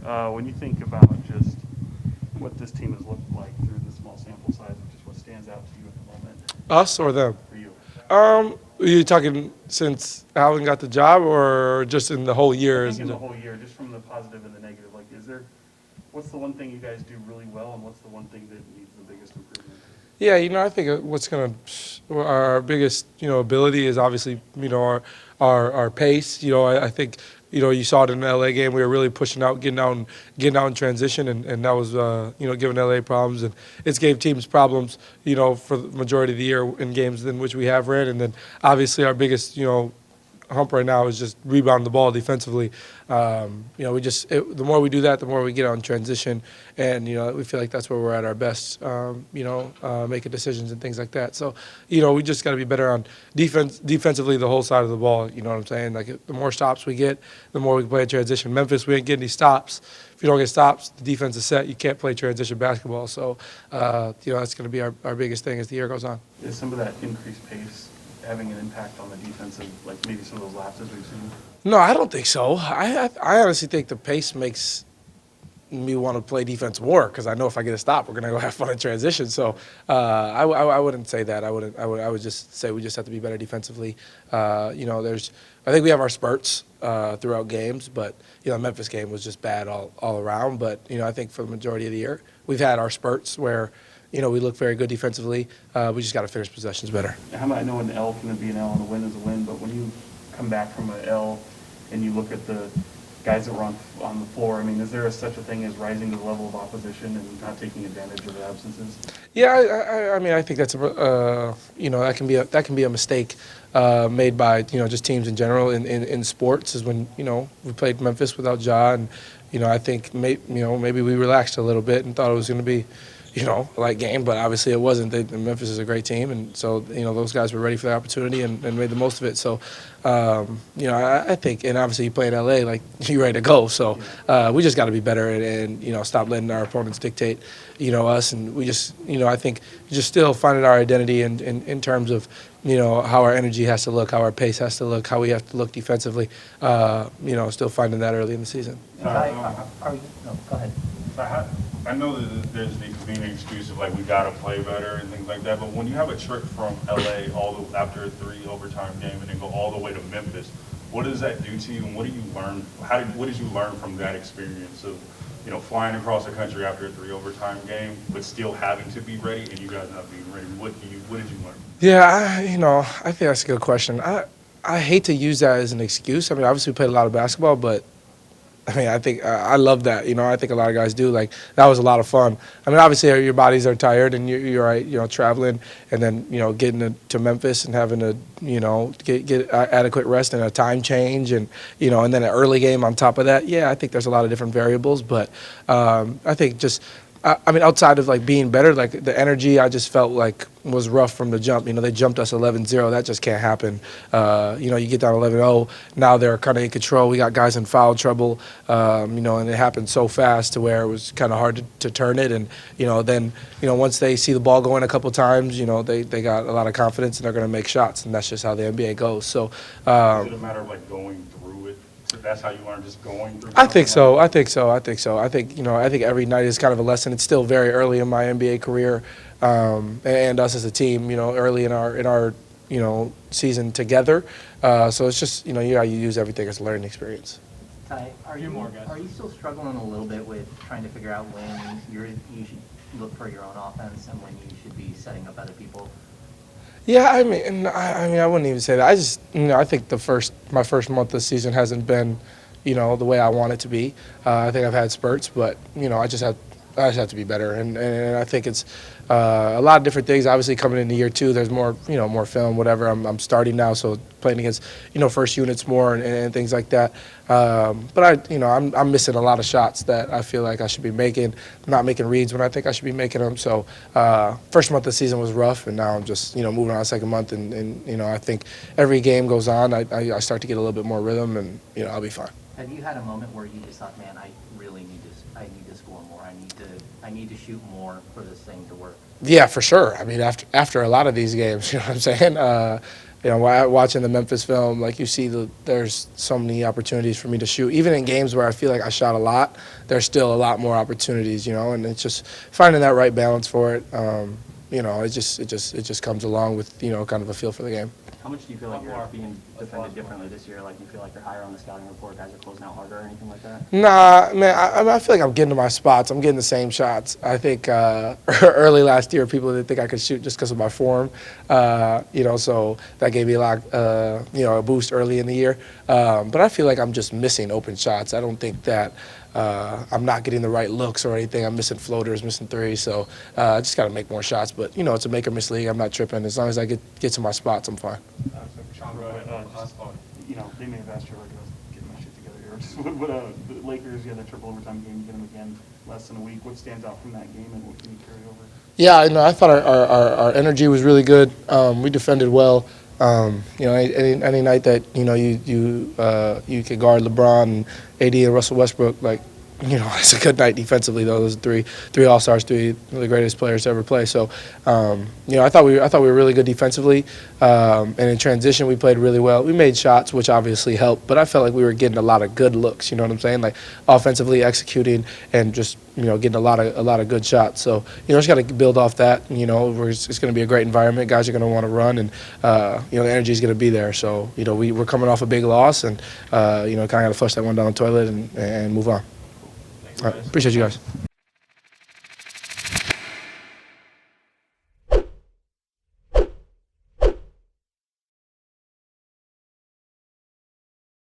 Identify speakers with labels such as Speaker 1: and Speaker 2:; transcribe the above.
Speaker 1: When you think about just what this team has looked like through the small sample size, and just what stands out to you at the moment
Speaker 2: Us or them?
Speaker 1: for you,
Speaker 2: Are you talking since Alvin got the job, or just in the whole
Speaker 1: I
Speaker 2: year?
Speaker 1: think in the whole year, just from the positive and the negative, like what's the one thing you guys do really well, and what's the one thing that needs the biggest improvement?
Speaker 2: Yeah, I think what's going to our biggest ability is obviously our pace. I think you saw it in the LA game. We were really pushing out, getting out in transition, and that was giving LA problems, and it's gave teams problems for the majority of the year in games in which we have ran, and then obviously our biggest hump right now is just rebounding the ball defensively. The more we do that, the more we get on transition, and we feel like that's where we're at our best. Making decisions and things like that. So, we just got to be better on defensively, the whole side of the ball. You know what I'm saying? Like the more stops we get, the more we can play in transition. Memphis, we ain't getting any stops. If you don't get stops, the defense is set. You can't play transition basketball. So, that's going to be our biggest thing as the year goes on.
Speaker 1: Is some of that increased pace having an impact on the defensive, like maybe some of those lapses we've seen?
Speaker 2: No, I don't think so. I honestly think the pace makes me want to play defense more because I know if I get a stop, we're gonna go have fun in transition. So I wouldn't say that. I would just say we just have to be better defensively. I think we have our spurts throughout games, but the Memphis game was just bad all around. But I think for the majority of the year, we've had our spurts where we look very good defensively. We just got to finish possessions better.
Speaker 1: I know an L can be an L and a win is a win, but when you come back from an L and you look at the guys that were on the floor, is there such a thing as rising to the level of opposition and not taking advantage of the absences?
Speaker 2: Yeah, I think that's that can be a mistake made by just teams in general in sports. Is when we played Memphis without Ja, and I think maybe we relaxed a little bit and thought it was going to be a light game, but obviously it wasn't. Memphis is a great team, and so those guys were ready for the opportunity and made the most of it. So I think, and obviously you play in LA, like you're ready to go. So we just got to be better and stop letting our opponents dictate us, and we just I think just still finding our identity in terms of how our energy has to look, how our pace has to look, how we have to look defensively. Still finding that early in the season.
Speaker 3: Go ahead.
Speaker 4: I know that there's the convenient excuse of we gotta play better and things like that, but when you have a trip from LA after a 3 overtime game and then go all the way to Memphis, what does that do to you, and what do you learn? What did you learn from that experience of flying across the country after a 3 overtime game, but still having to be ready and you guys not being ready? What did you learn?
Speaker 2: Yeah, I think that's a good question. I hate to use that as an excuse. Obviously we played a lot of basketball, but I think I love that. I think a lot of guys do. Like, that was a lot of fun. Obviously your bodies are tired and you're right, traveling and then, getting to Memphis and having to, get adequate rest and a time change and, and then an early game on top of that. Yeah, I think there's a lot of different variables, but I think just outside of being better, the energy I just felt like was rough from the jump. They jumped us 11-0. That just can't happen. You get down 11-0. Now they're kind of in control. We got guys in foul trouble. And it happened so fast to where it was kind of hard to turn it. And then once they see the ball going a couple times, they got a lot of confidence and they're going to make shots. And that's just how the NBA goes. So
Speaker 4: is it a matter of going through it? So that's how you learn, just going through it?
Speaker 2: I think so. I think every night is kind of a lesson. It's still very early in my NBA career, and us as a team, early in our season together. So it's just you use everything as a learning experience.
Speaker 3: Ty, are you still struggling a little bit with trying to figure out when you should look for your own offense and when you should be setting up other people?
Speaker 2: Yeah, I wouldn't even say that. I just, I think my first month this season hasn't been, the way I want it to be. I think I've had spurts, but I just have to be better, and I think it's a lot of different things. Obviously, coming into year 2, there's more, more film, whatever. I'm starting now, so playing against, first units more and things like that. But I'm missing a lot of shots that I feel like I should be making. I'm not making reads when I think I should be making them. So first month of the season was rough, and now I'm just, moving on to second month, and I think every game goes on, I start to get a little bit more rhythm, and I'll be fine.
Speaker 3: Have you had a moment where you just thought, man, I need to score more. I need to shoot more for this thing to work?
Speaker 2: Yeah, for sure. I mean, after a lot of these games, you know what I'm saying? Watching the Memphis film, like you see, there's so many opportunities for me to shoot. Even in games where I feel like I shot a lot, there's still a lot more opportunities, and it's just finding that right balance for it. It just comes along with, kind of a feel for the game.
Speaker 5: How much do you feel like you're being defended differently this year? Like, do you feel like you're higher on the scouting report, guys are closing out harder or anything like that?
Speaker 2: Nah, man, I feel like I'm getting to my spots. I'm getting the same shots. I think early last year, people didn't think I could shoot just because of my form. So that gave me a lot, a boost early in the year. But I feel like I'm just missing open shots. I don't think that I'm not getting the right looks or anything. I'm missing floaters, missing threes. So I just got to make more shots. But, it's a make or miss league. I'm not tripping. As long as I get to my spots, I'm fine.
Speaker 1: Sean, they may have asked you, like, I was getting my shit together here. Just the Lakers, you had that triple overtime game, you get them again less than a week. What stands out from that game, and what can you carry over?
Speaker 2: Yeah, I thought our energy was really good. We defended well. Any night that you could guard LeBron and AD and Russell Westbrook, it's a good night defensively. Those are three All-Stars, three of the greatest players to ever play. So, I thought we were really good defensively, and in transition we played really well. We made shots, which obviously helped, but I felt like we were getting a lot of good looks. You know what I'm saying? Like offensively executing and just getting a lot of good shots. So just got to build off that. It's going to be a great environment. Guys are going to want to run, and the energy is going to be there. So we're coming off a big loss, and kind of got to flush that one down the toilet and move on. All right, appreciate you guys.